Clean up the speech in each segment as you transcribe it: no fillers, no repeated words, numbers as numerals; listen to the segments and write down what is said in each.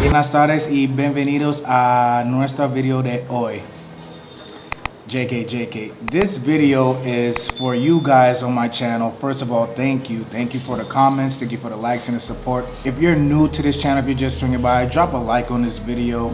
Buenas tardes y bienvenidos a nuestro video de hoy. JK. This video is for you guys on my channel. First of all, thank you. Thank you for the comments. Thank you for the likes and the support. If you're new to this channel, if you're just swinging by, drop a like on this video,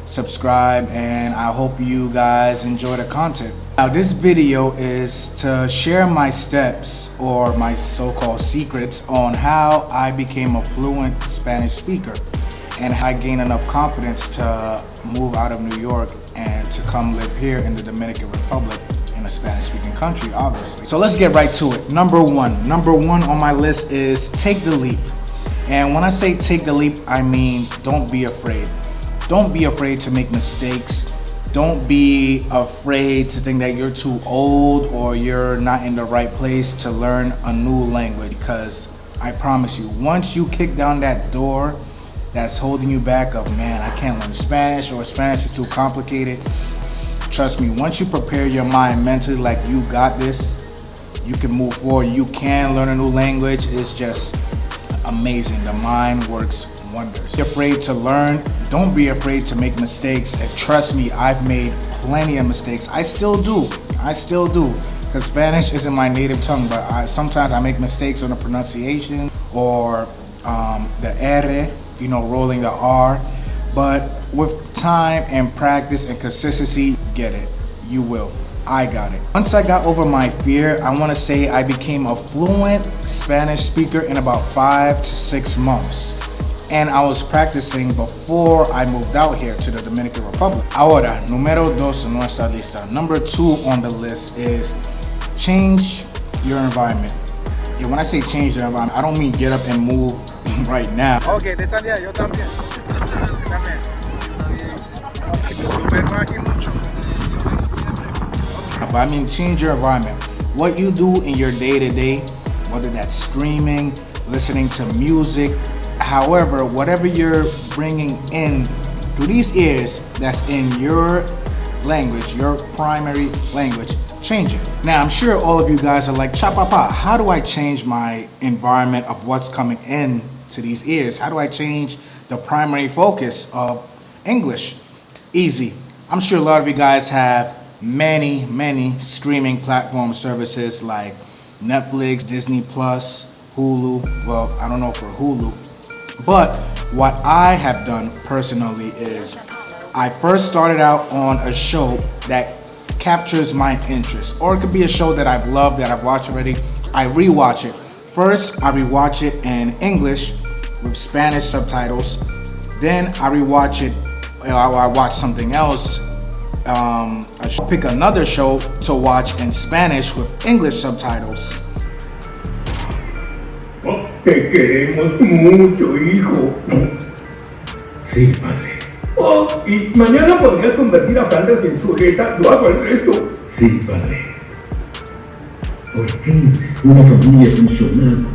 subscribe, and I hope you guys enjoy the content. Now, this video is to share my steps or my so-called secrets on how I became a fluent Spanish speaker and how I gained enough confidence to move out of New York and to come live here in the Dominican Republic in a Spanish-speaking country, obviously. So let's get right to it. Number one on my list is take the leap. And when I say take the leap, I mean don't be afraid. Don't be afraid to make mistakes. Don't be afraid to think that you're too old or you're not in the right place to learn a new language, because I promise you, once you kick down that door that's holding you back of, man, I can't learn Spanish, or Spanish is too complicated. Trust me, once you prepare your mind mentally like you got this, you can move forward. You can learn a new language. It's just amazing. The mind works wonders. Be afraid to learn. Don't be afraid to make mistakes. And trust me, I've made plenty of mistakes. I still do, because Spanish isn't my native tongue, but sometimes I make mistakes on the pronunciation or the R, you know, rolling the R. But with time and practice and consistency, get it. You will. I got it. Once I got over my fear, I want to say I became a fluent Spanish speaker in about 5 to 6 months. And I was practicing before I moved out here to the Dominican Republic. Ahora, número dos en nuestra lista. Number 2 on the list is change your environment. And when I say change your environment, I don't mean get up and move right now. Okay, de esa día yo también. Aquí mucho. But I mean change your environment. What you do in your day-to-day, whether that's streaming, listening to music, however, whatever you're bringing in through these ears that's in your language, your primary language, change it. Now, I'm sure all of you guys are like, Chapapa, how do I change my environment of what's coming in to these ears? How do I change the primary focus of English? Easy. I'm sure a lot of you guys have many streaming platform services like Netflix, Disney Plus, Hulu. Well, I don't know for Hulu. But what I have done personally is I first started out on a show that captures my interest, or it could be a show that I've loved, that I've watched already. I rewatch it. First, I rewatch it in English with Spanish subtitles. Then I rewatch it, I watch something else. I should pick another show to watch in Spanish with English subtitles. Te queremos mucho, hijo. Sí, padre. Oh, y mañana podrías convertir a Flanders en chuleta. Yo hago el resto. Sí, padre. Por fin, una familia funcional.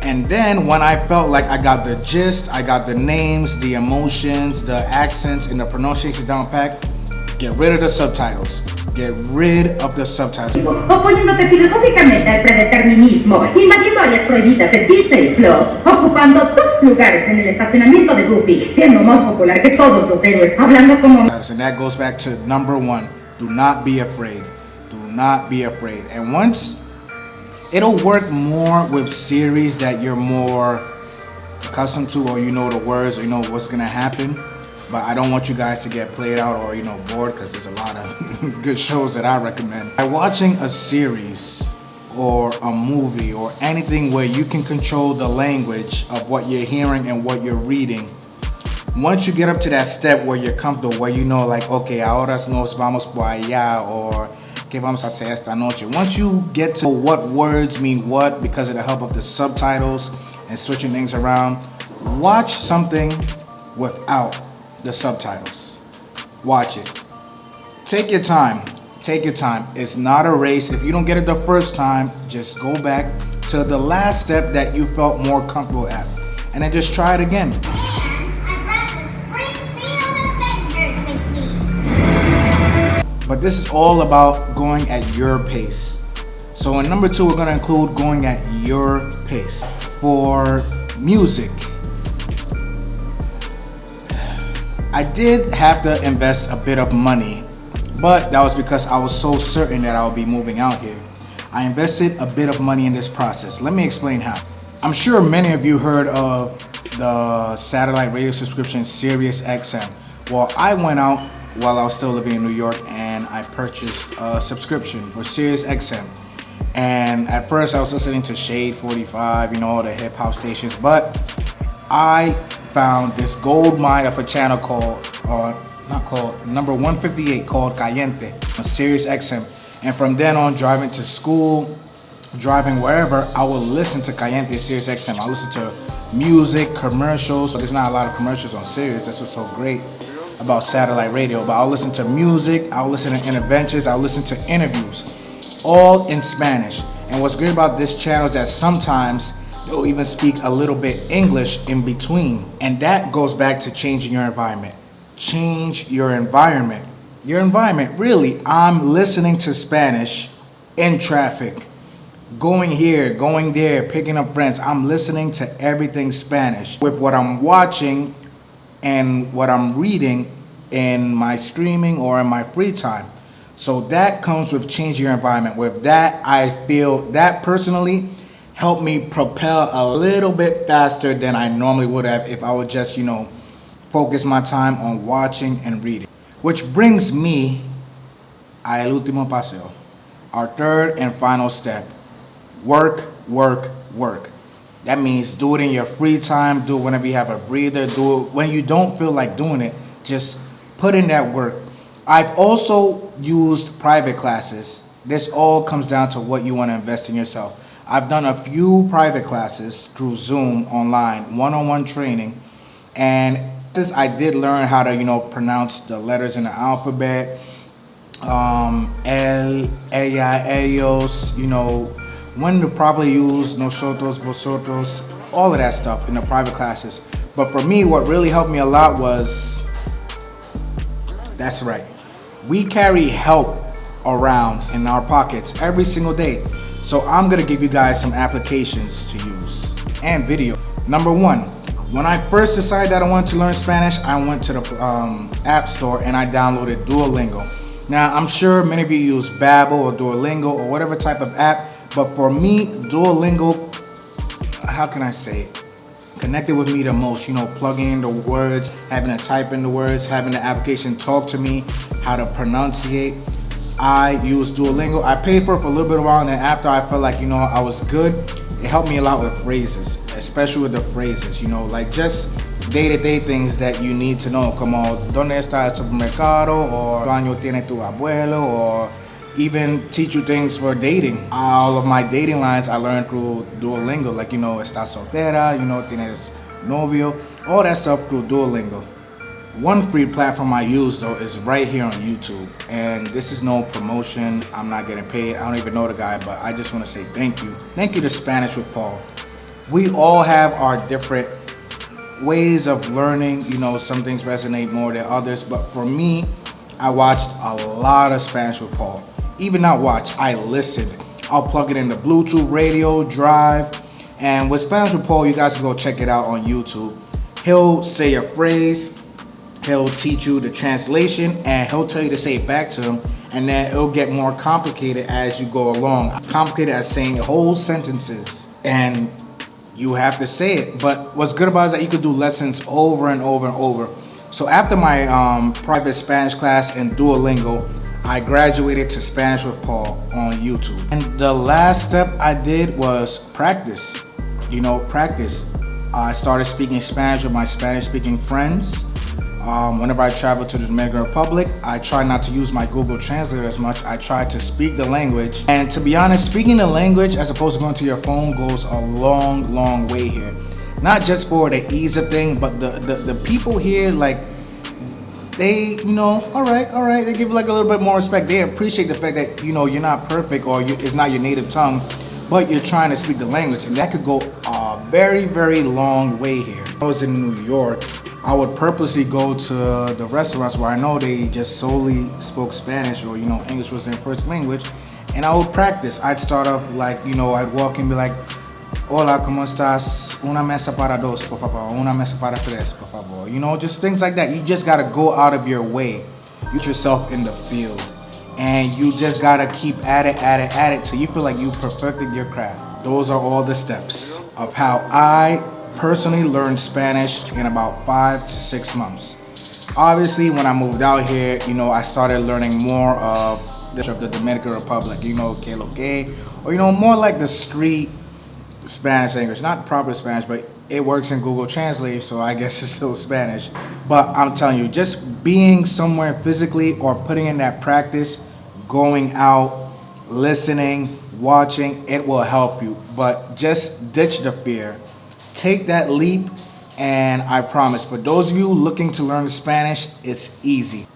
And then when I felt like I got the gist, I got the names, the emotions, the accents, and the pronunciation down pat, get rid of the subtitles. Get rid of the subtitles. Oponiéndote filosóficamente al predeterminismo, invadiendo áreas prohibidas de Disney Plus, ocupando 2 lugares en el estacionamiento de Goofy, siendo más popular que todos los héroes, hablando como... And that goes back to number 1. Do not be afraid. Do not be afraid. And once, it'll work more with series that you're more accustomed to, or you know the words, or you know what's gonna happen. But I don't want you guys to get played out or, you know, bored, because there's a lot of good shows that I recommend. By watching a series or a movie or anything where you can control the language of what you're hearing and what you're reading, once you get up to that step where you're comfortable, where you know, like, okay, ahora nos vamos por allá, or que vamos a hacer esta noche. Once you get to what words mean what because of the help of the subtitles and switching things around, watch something without the subtitles. Watch it. Take your time. Take your time. It's not a race. If you don't get it the first time, just go back to the last step that you felt more comfortable at, and then just try it again. But this is all about going at your pace. So in number 2, we're going to include going at your pace. For music, I did have to invest a bit of money, but that was because I was so certain that I would be moving out here. I invested a bit of money in this process. Let me explain how. I'm sure many of you heard of the satellite radio subscription Sirius XM. Well, I went out while I was still living in New York and I purchased a subscription for Sirius XM. And at first I was listening to Shade 45, you know, all the hip hop stations, but I found this gold mine of a channel called, number 158, called Caliente on Sirius XM. And from then on, driving to school, driving wherever, I will listen to Caliente Sirius XM. I listen to music, commercials. There's not a lot of commercials on Sirius. That's what's so great about satellite radio. But I'll listen to music, I'll listen to interventions, I'll listen to interviews, all in Spanish. And what's great about this channel is that sometimes they'll even speak a little bit English in between. And that goes back to changing your environment. Change your environment. Your environment, really. I'm listening to Spanish in traffic, going here, going there, picking up friends. I'm listening to everything Spanish with what I'm watching and what I'm reading in my streaming or in my free time. So that comes with changing your environment. With that, I feel that personally helped me propel a little bit faster than I normally would have if I would just, focus my time on watching and reading. Which brings me a el último paseo, our third and final step. Work, work, work. That means do it in your free time, do it whenever you have a breather, do it when you don't feel like doing it, just put in that work. I've also used private classes. This all comes down to what you want to invest in yourself. I've done a few private classes through Zoom online, one-on-one training, and this I did learn how to, pronounce the letters in the alphabet, el, ella, ellos, when to probably use nosotros, vosotros, all of that stuff in the private classes. But for me, what really helped me a lot was, that's right, we carry help around in our pockets every single day. So I'm gonna give you guys some applications to use and video. Number one, when I first decided that I wanted to learn Spanish, I went to the app store and I downloaded Duolingo. Now, I'm sure many of you use Babbel or Duolingo or whatever type of app, but for me, Duolingo, how can I say it? Connected with me the most, plugging in the words, having to type in the words, having the application talk to me, how to pronunciate. I use Duolingo. I paid for it for a little bit of a while, and then after I felt like, I was good, it helped me a lot with phrases, especially with the phrases, like just day-to-day things that you need to know, como ¿Dónde está el supermercado? Or ¿Qué año tiene tu abuelo? Or even teach you things for dating. All of my dating lines I learned through Duolingo, like, ¿Estás soltera? ¿Tienes novio? All that stuff through Duolingo. One free platform I use though is right here on YouTube, and this is no promotion. I'm not getting paid. I don't even know the guy, but I just want to say thank you. Thank you to Spanish with Paul. We all have our different ways of learning. Some things resonate more than others, but for me, I watched a lot of Spanish with Paul. Even not watch, I listened. I'll plug it in the Bluetooth radio, drive, and with Spanish with Paul, you guys can go check it out on YouTube. He'll say a phrase, he'll teach you the translation, and he'll tell you to say it back to him, and then it'll get more complicated as you go along. Complicated as saying whole sentences, and you have to say it. But what's good about it is that you could do lessons over and over and over. So after my private Spanish class in Duolingo, I graduated to Spanish with Paul on YouTube. And the last step I did was practice. Practice. I started speaking Spanish with my Spanish-speaking friends. Whenever I travel to the Dominican Republic, I try not to use my Google Translator as much. I try to speak the language. And to be honest, speaking the language as opposed to going to your phone goes a long, long way here. Not just for the ease of thing, but the people here, like, they, all right, they give like a little bit more respect. They appreciate the fact that, you're not perfect or it's not your native tongue, but you're trying to speak the language. And that could go a very, very long way here. I was in New York. I would purposely go to the restaurants where I know they just solely spoke Spanish or, English was their first language. And I would practice. I'd start off like, I'd walk and be like, Hola, ¿cómo estás? Una mesa para dos, por favor. Una mesa para tres, por favor. You know, just things like that. You just gotta go out of your way. You put yourself in the field. And you just gotta keep at it till you feel like you perfected your craft. Those are all the steps of how I personally learned Spanish in about 5 to 6 months. Obviously, when I moved out here, you know, I started learning more of the Dominican Republic, you know, que lo que, or, you know, more like the street Spanish English, not proper Spanish, but it works in Google Translate, so I guess it's still Spanish. But I'm telling you, just being somewhere physically or putting in that practice, going out, listening, watching, it will help you. But just ditch the fear. Take that leap, and I promise, for those of you looking to learn Spanish, it's easy.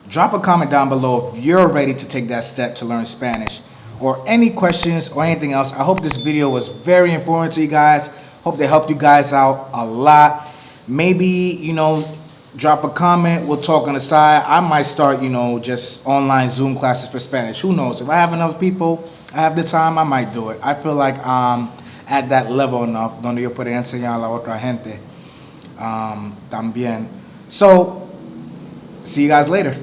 Drop a comment down below if you're ready to take that step to learn Spanish, or any questions or anything else. I hope this video was very informative to you guys. Hope they helped you guys out a lot. Maybe, you know, drop a comment. We'll talk on the side. I might start, you know, just online Zoom classes for Spanish. Who knows? If I have enough people, I have the time, I might do it. I feel like at that level enough donde yo pueda enseñar a la otra gente también. So, see you guys later.